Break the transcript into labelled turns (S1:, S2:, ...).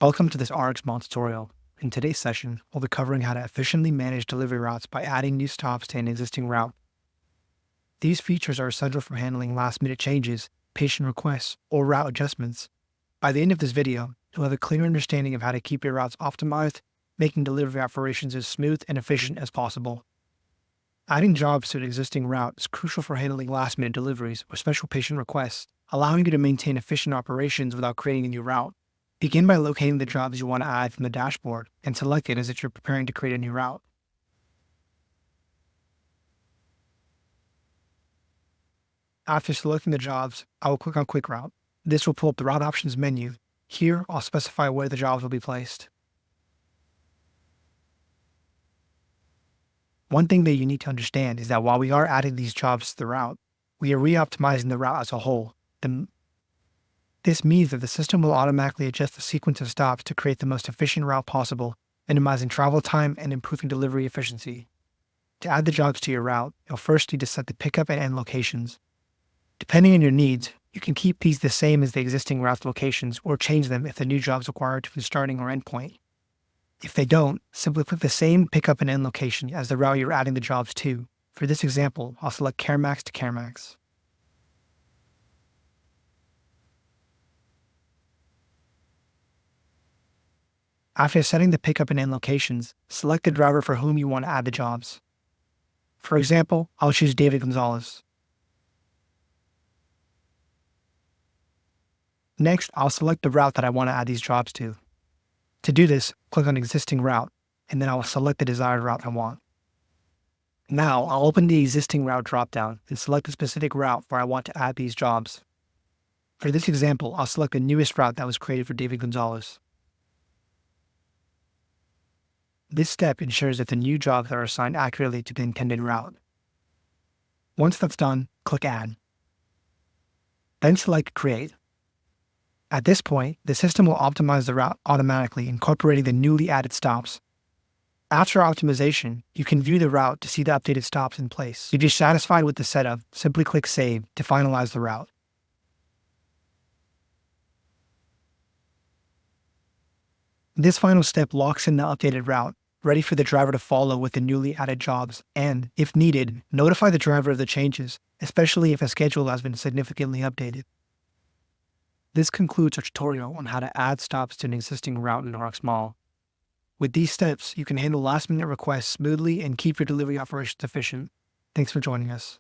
S1: Welcome to this RxMile tutorial. In today's session, we'll be covering how to efficiently manage delivery routes by adding new stops to an existing route. These features are essential for handling last-minute changes, patient requests, or route adjustments. By the end of this video, you'll have a clear understanding of how to keep your routes optimized, making delivery operations as smooth and efficient as possible. Adding jobs to an existing route is crucial for handling last-minute deliveries or special patient requests, allowing you to maintain efficient operations without creating a new route. Begin by locating the jobs you want to add from the dashboard and select it as if you're preparing to create a new route. After selecting the jobs, I will click on Quick Route. This will pull up the Route Options menu. Here, I'll specify where the jobs will be placed. One thing that you need to understand is that while we are adding these jobs to the route, we are re-optimizing the route as a whole. This means that the system will automatically adjust the sequence of stops to create the most efficient route possible, minimizing travel time and improving delivery efficiency. To add the jobs to your route, you'll first need to set the pickup and end locations. Depending on your needs, you can keep these the same as the existing route locations or change them if the new jobs require a different starting or end point. If they don't, simply put the same pickup and end location as the route you're adding the jobs to. For this example, I'll select CareMax to CareMax. After setting the pickup and end locations, select the driver for whom you want to add the jobs. For example, I'll choose David Gonzalez. Next, I'll select the route that I want to add these jobs to. To do this, click on Existing Route, and then I will select the desired route I want. Now, I'll open the Existing Route dropdown and select the specific route where I want to add these jobs. For this example, I'll select the newest route that was created for David Gonzalez. This step ensures that the new jobs are assigned accurately to the intended route. Once that's done, click Add. Then select Create. At this point, the system will optimize the route automatically, incorporating the newly added stops. After optimization, you can view the route to see the updated stops in place. If you're satisfied with the setup, simply click Save to finalize the route. This final step locks in the updated route, ready for the driver to follow with the newly added jobs, and, if needed, notify the driver of the changes, especially if a schedule has been significantly updated. This concludes our tutorial on how to add stops to an existing route in RxMile. With these steps, you can handle last-minute requests smoothly and keep your delivery operations efficient. Thanks for joining us.